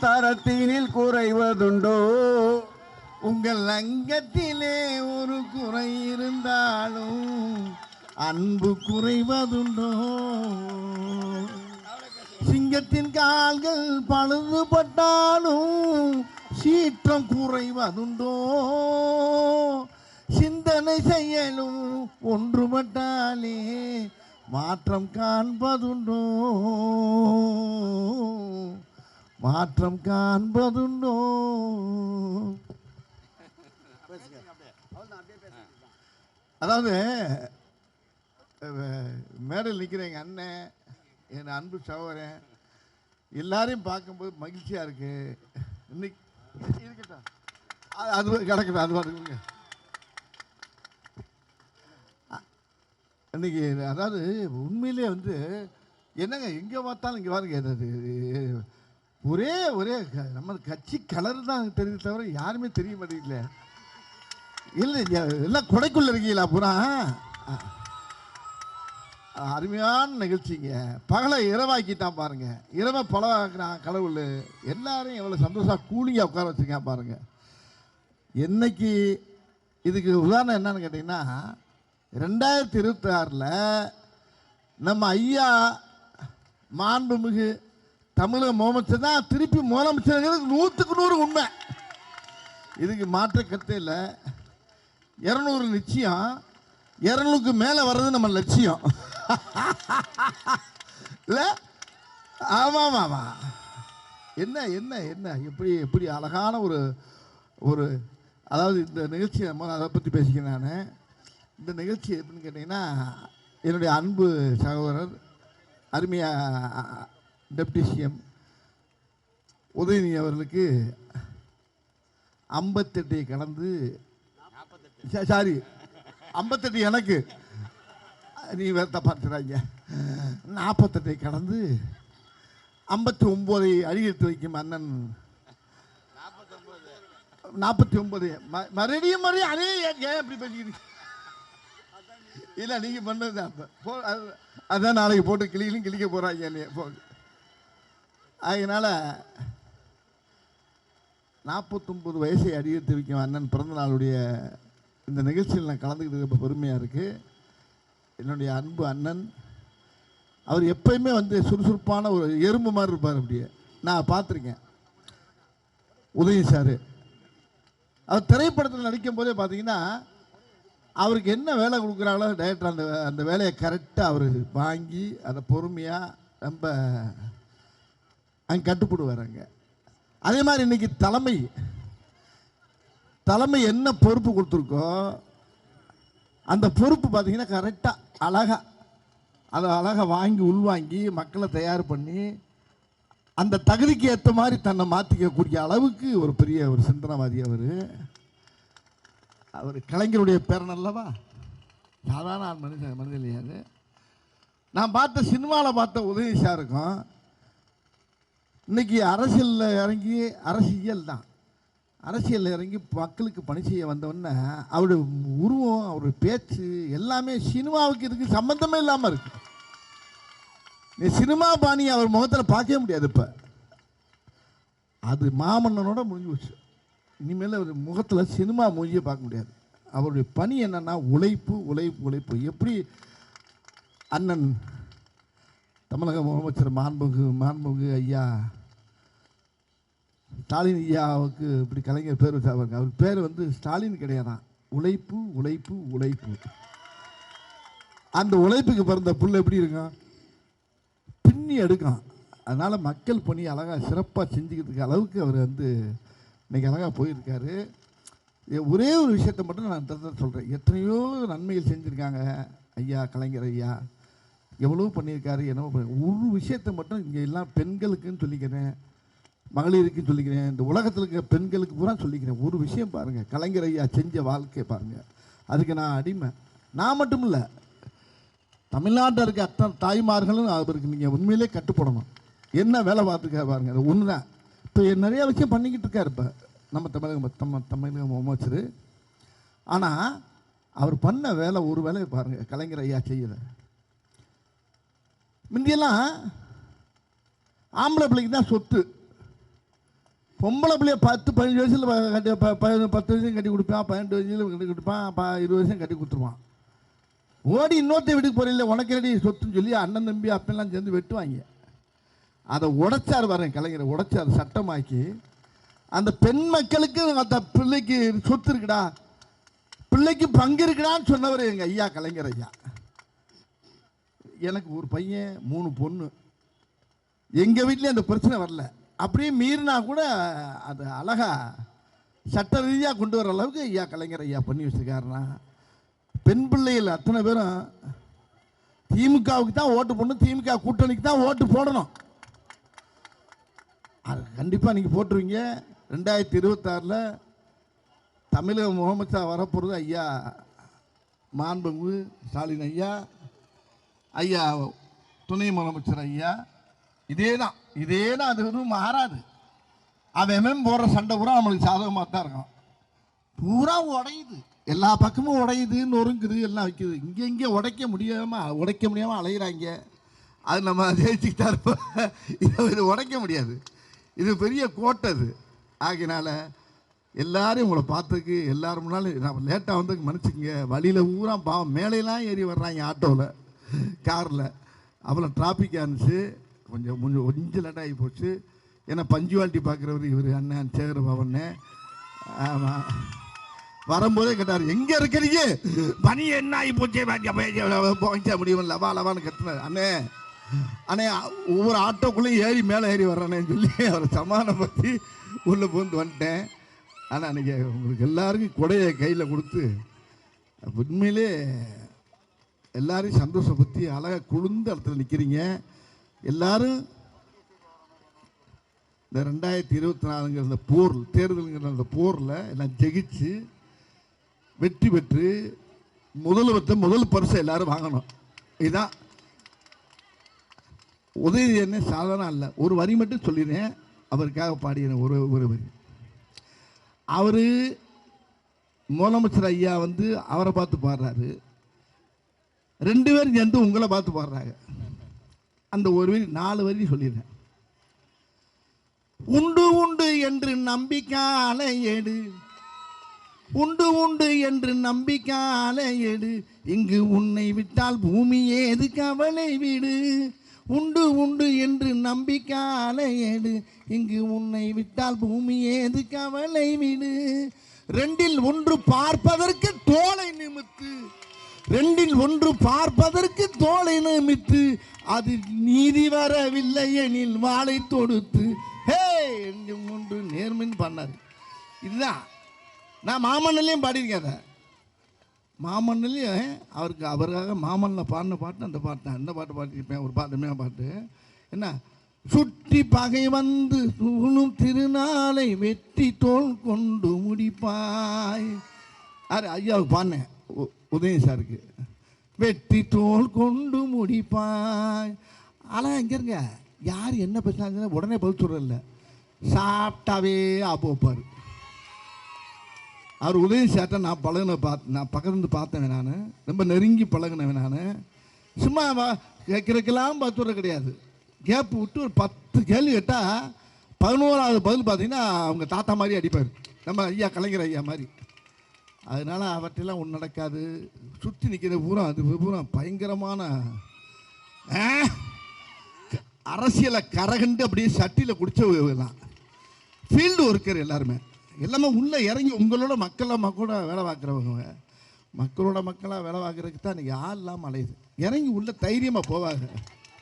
தரத்தினில் குறைவதுண்டோ? உங்கள் அங்கத்திலே ஒரு குறை இருந்தாலும் அன்பு குறைவதுண்டோ? சிங்கத்தின் கால்கள் பழுதுபட்டாலும் சீற்றம் குறைவதுண்டோ? சிந்தனை செயலும் ஒன்றுபட்டாலே மாற்றம் காண்பதுண்டோ? மாற்றம் காண்பதுண்டோ? அதாவது மேடையில் நிற்கிற எங்கள் அண்ணன், என் அன்பு சகோதரன் எல்லாரையும் பார்க்கும்போது மகிழ்ச்சியாக இருக்கு. இன்னைக்கு இருக்கட்டும், அது கிடக்கட்டும், அது பாருங்க. இன்னைக்கு அதாவது உண்மையிலே வந்து என்னங்க எங்கே பார்த்தாலும் இங்கே பாருங்க, ஒரே ஒரே நம்ம கட்சி கலர் தான் தெரியுது தவிர யாருமே தெரிய மாட்டேங்கல. இல்லை எல்லாம் கொடைக்குள்ள இருக்கீங்களா பூரா? அருமையான நிகழ்ச்சிங்க. பகலை இரவாக்கிட்டான் பாருங்க, இரவை பழவாக்குறான் கடவுள். எல்லாரையும் எவ்வளோ சந்தோஷம் கூலிங்க உட்கார வச்சுருக்கேன் பாருங்க. என்னைக்கு இதுக்கு உதாரணம் என்னன்னு கேட்டிங்கன்னா, 2026 நம்ம ஐயா மாண்புமிகு தமிழக முதலமைச்சர் தான் திருப்பி முதலமைச்சர். 100க்கு 100 உண்மை, இதுக்கு மாற்ற கருத்தே இல்லை. 200 நிச்சயம், 200க்கு மேலே வர்றது நம்ம லட்சியம் இல்லை? ஆமாம் ஆமாம். என்ன என்ன என்ன எப்படி எப்படி அழகான ஒரு ஒரு அதாவது இந்த நிகழ்ச்சி நம்ம அதை பற்றி பேசிக்கிறேன் நான். இந்த நிகழ்ச்சி எப்படின்னு கேட்டிங்கன்னா, என்னுடைய அன்பு சகோதரர் அருமையா டெப்டி சிஎம் உதயநிதி அவர்களுக்கு 58 கடந்து, சாரி 58 எனக்கு, நீ வேறு தப்பாச்சுறாங்க, 48 கடந்து 59 அடியெடுத்து வைக்கும் அண்ணன். 49 மறுபடியும் அதே ஏன் எப்படி பேசிக்கிறீங்க? இல்லை நீங்கள் பண்ணது தான். அப்போ அதான் நாளைக்கு போட்டு கிளிக்க போகிறாங்க என்னைய போ. அதனால் 49 வயசை அடியெடுத்து வைக்கும் அண்ணன் பிறந்த நாளுடைய இந்த நிகழ்ச்சியில் நான் கலந்துக்கிட்டு ரொம்ப பெருமையாக இருக்குது. என்னுடைய அன்பு அண்ணன் அவர் எப்பயுமே வந்து சுறுசுறுப்பான ஒரு எறும்பு மாதிரி இருப்பார். அப்படியே நான் பார்த்துருக்கேன் உதயநிதி சார். அவர் திரைப்படத்தில் நடிக்கும் போதே பார்த்தீங்கன்னா, அவருக்கு என்ன வேலை கொடுக்குறாங்களோ டைரக்டர் அந்த வேலையை கரெக்டாக அவர் வாங்கி அதை பொறுமையாக ரொம்ப அங்கே கட்டுப்படுவார். அங்கே அதே மாதிரி இன்றைக்கி தலைமை என்ன பொறுப்பு கொடுத்துருக்கோ அந்த பொறுப்பு பார்த்தீங்கன்னா கரெக்டாக அழகாக வாங்கி உள்வாங்கி மக்களை தயார் பண்ணி அந்த தகுதிக்கு ஏற்ற மாதிரி தன்னை மாற்றிக்கக்கூடிய அளவுக்கு ஒரு பெரிய ஒரு சிந்தனைவாதி அவர் கலைஞருடைய பேரன் அல்லவா? சாதாரண மனிதன் இல்லையாது. நான் பார்த்த சினிமாவில் பார்த்த உதயநிதி சாருக்கும் இன்னைக்கு அரசியலில் இறங்கி அரசியலில் இறங்கி மக்களுக்கு பணி செய்ய வந்தவொடனே அவருடைய உருவம், அவருடைய பேச்சு எல்லாமே சினிமாவுக்கு இதுக்கு சம்பந்தமே இல்லாமல் இருக்கு. நீ சினிமா பாணி அவர் முகத்தில் பார்க்கவே முடியாது. இப்போ அது மாமன்னனோட முடிஞ்சு போச்சு. இனிமேல் அவர் முகத்தில் சினிமா மூஞ்சியை பார்க்க முடியாது. அவருடைய பணி என்னன்னா உழைப்பு உழைப்பு உழைப்பு. எப்படி அண்ணன் தமிழக முதலமைச்சர் மாண்புமிகு ஐயா ஸ்டாலின் ஐயாவுக்கு இப்படி கலைஞர் பேர் வச்சாங்க. அவர் பேர் வந்து ஸ்டாலின் கிடையாதான், உழைப்பு உழைப்பு உழைப்பு. அந்த உழைப்புக்கு பிறந்த புல் எப்படி இருக்கும்? பின்னி எடுக்கும். அதனால் மக்கள் பணி அழகாக சிறப்பாக செஞ்சுக்கிறதுக்கு அளவுக்கு அவர் வந்து இன்றைக்கி அழகாக போயிருக்காரு. ஒரே ஒரு விஷயத்தை மட்டும் நான் சொல்கிறேன். எத்தனையோ நன்மைகள் செஞ்சுருக்காங்க ஐயா, கலைஞர் ஐயா எவ்வளோ பண்ணியிருக்காரு, என்னவோ ஒரு விஷயத்தை மட்டும் இங்கே எல்லாம் பெண்களுக்குன்னு சொல்லிக்கிறேன், மகளிருக்குன்னு சொல்லிக்கிறேன், இந்த உலகத்தில் இருக்க பெண்களுக்கு பூரா சொல்லிக்கிறேன். ஒரு விஷயம் பாருங்கள், கலைஞர் ஐயா செஞ்ச வாழ்க்கை பாருங்கள். அதுக்கு நான் அடிமை. நான் மட்டும் இல்லை, தமிழ்நாட்டில் இருக்க அத்தனை தாய்மார்களும் அவருக்கு நீங்கள் உண்மையிலே கட்டுப்படணும். என்ன வேலை பார்த்துக்க பாருங்கள். அது ஒன்று தான். இப்போ நிறைய விஷயம் பண்ணிக்கிட்டு இருக்கார் இப்போ நம்ம தமிழக முதலமைச்சர். ஆனால் அவர் பண்ண வேலை ஒரு வேலையை பாருங்கள், கலைஞர் ஐயா செய்யலை. முந்தியெல்லாம் ஆம்பளை பிள்ளைக்கு தான் சொத்து, பொம்பளை பிள்ளைய 10-15 வயசில் கட்டி 10 வயசும் கட்டி கொடுப்பான், 18 வயசுல கட்டி கொடுப்பான், 20 வருஷம் கட்டி கொடுத்துருவான். ஓடி இன்னொருத்த வீட்டுக்கு போகிறீங்கள உனக்கு ரெடி சொத்துன்னு சொல்லி அண்ணன் தம்பி அப்பெல்லாம் சேர்ந்து வெட்டுவாங்க. அதை உடைச்சார் வரேன் கலைஞரை, உடைச்சார் சட்டமாக்கி அந்த பெண் மக்களுக்கு அந்த பிள்ளைக்கு சொத்து இருக்குடா, பிள்ளைக்கு பங்கு இருக்குடான்னு சொன்னவர் எங்கள் ஐயா கலைஞர் ஐயா. எனக்கு ஒரு பையன் 3 பொண்ணு. எங்கள் வீட்டிலே அந்த பிரச்சனை வரல. அப்படியே மீறினா கூட அது அழகா சட்ட ரீதியாக கொண்டு வர அளவுக்கு ஐயா கலைஞர் ஐயா பண்ணி வச்சுருக்காருன்னா, பெண் பிள்ளைகள் அத்தனை பேரும் திமுகவுக்கு தான் ஓட்டு போடணும், திமுக கூட்டணிக்கு தான் ஓட்டு போடணும். அது கண்டிப்பாக நீங்கள் போட்டுருவீங்க. 2026 தமிழக முதலமைச்சர் வரப்போகிறது ஐயா மாண்புமிகு ஸ்டாலின் ஐயா, ஐயா துணை முதலமைச்சர் ஐயா. இதே தான் அது ஒன்றும் மாறாது. அவன் போடுற சண்டை பூரா நம்மளுக்கு சாதகமாக தான் இருக்கும். பூரா உடையுது, எல்லா பக்கமும் உடையுது, நொறுங்குது, எல்லாம் வைக்குது. இங்கே உடைக்க முடியாமல் அலையிறாங்க. அது நம்ம ஜெயிச்சுக்கிட்டா இருப்போம். இது உடைக்க முடியாது. இது பெரிய கோட்டை. அது ஆகினால எல்லாரும் உங்களை பார்த்துக்கு எல்லாரும் முன்னாலும் நான் லேட்டாக வந்து மன்னிச்சுக்கங்க. வழியில் ஊரா பாவம் மேலையெல்லாம் ஏறி வர்றாங்க, ஆட்டோவில் காரில். அவ்வளோ டிராஃபிக்காக இருந்துச்சு. கொஞ்சம் லேட்டாகி போச்சு. ஏன்னா பஞ்சுவாலிட்டி பார்க்குறவர் இவர் அண்ணன் சேகர பவன். ஆமாம், வரும்போதே கேட்டார் எங்கே இருக்கிறீங்க, பனி என்ன ஆகி போச்சே போச்ச முடியும் லவான்னு கத்துனார். அண்ணே ஒவ்வொரு ஆட்டோக்குள்ளேயும் ஏறி மேலே ஏறி வர்றானேன்னு சொல்லி அவரை சமாதானப்படுத்தி உள்ளே பூந்து வந்துட்டேன். ஆனால் அன்றைக்கி உங்களுக்கு எல்லாருக்கும் கொடையை கையில் கொடுத்து உண்மையிலே எல்லாரையும் சந்தோஷப்படுத்தி அழகாக குளிர்ந்த இடத்துல நிற்கிறீங்க. எல்லாரும் இந்த 2024 அந்த போர் தேர்தலுங்கிற அந்த போரில் எல்லாம் ஜெயிச்சு வெற்றி பெற்று முதல் பரிசை எல்லாரும் வாங்கணும். இதுதான் உதவி என்ன சாதாரணம் இல்லை. ஒரு வரி மட்டும் சொல்லிடுறேன், அவருக்காக பாடிக்கிறேன். ஒரு வரி. அவர் முதலமைச்சர் ஐயா வந்து அவரை பார்த்து பாடுறாரு, 2 பேரும் சேர்ந்து உங்களை பார்த்து பாடுறாங்க. அந்த ஒரு வரி 4 வரி சொல்லிடுறேன். உண்டு என்று நம்பிக்கால ஏடு, உண்டு என்று நம்பிக்கால ஏடு, இங்கு உன்னை விட்டால் பூமி ஏது கவலை வீடு. உண்டு என்று நம்பிக்கால ஏடு, இங்கு உன்னை விட்டால் பூமி ஏது கவலை வீடு. 2இல் 1 பார்ப்பதற்கு தோளை நிமித்து, 2இல் 1 பார்ப்பதற்கு தோளை நிமித்து, அது நீதி வரவில்லை எனில் வாளை தொடுத்து. ஹே 2 நேர்மின்னு பண்ணார். இதுதான் நான் மாமன்னிலையும் பாடியிருக்கேன். அதை மாமன்னிலையும் அவருக்காக மாமன்னில் பாடின பாட்டு அந்த பாட்டு தான். என்ன பாட்டு பாடியிருப்பேன், ஒரு பாட்டு என்ன, சுற்றி பகை வந்து சூழும் திருநாளை வெற்றி தோல் கொண்டு முடிப்பாய். ஐயாவுக்கு பாடினேன், உதயம் சாருக்கு. வெற்றி தோல் கொண்டு முடிப்பாய். ஆனால் இங்கே இருங்க, யார் என்ன பேசுனாங்க உடனே பதில் சொல்கிறதில்ல, சாப்பிட்டாவே ஆப்போப்பார். அவர் உதயம் சார்ட்ட நான் நான் பக்கத்துலேருந்து பார்த்தேன். நான் ரொம்ப நெருங்கி பழகினவன். நான் சும்மா கேட்குறக்கெல்லாம் பார்த்து வர கிடையாது. கேப்பு விட்டு ஒரு 10 கேள்வி கேட்டால் 11வது பதில் பார்த்தீங்கன்னா அவங்க தாத்தா மாதிரி அடிப்பார், நம்ம ஐயா கலைஞர் ஐயா மாதிரி. அதனால் அவற்றெல்லாம் ஒன்று நடக்காது. சுற்றி நிற்கிற பூரா அது பூரா பயங்கரமான அரசியலை கரகண்டு அப்படியே சட்டியில் குடிச்சவங்கலாம் ஃபீல்டு ஒர்க்கர் எல்லாருமே. எல்லாமே உள்ளே இறங்கி உங்களோட மக்களோட வேலை பார்க்குறவங்க, மக்களோட மக்களாக வேலை பார்க்குறதுக்கு தான் இன்றைக்கி ஆள் இல்லாமல் அலையுது. இறங்கி உள்ளே தைரியமாக போவாங்க,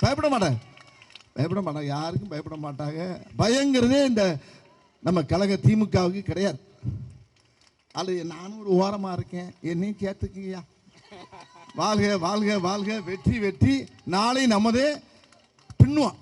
பயப்பட மாட்டாங்க, யாருக்கும் பயப்பட மாட்டாங்க. பயங்கிறதே இந்த நம்ம கழக திமுகவுக்கு கிடையாது. அது நானும் ஒரு ஓரமாக இருக்கேன், என்னையும் சேர்த்துக்குங்கய்யா. வாழ்க வாழ்க வாழ்க, வெற்றி வெற்றி, நாளை நமதே பின்னுவான்.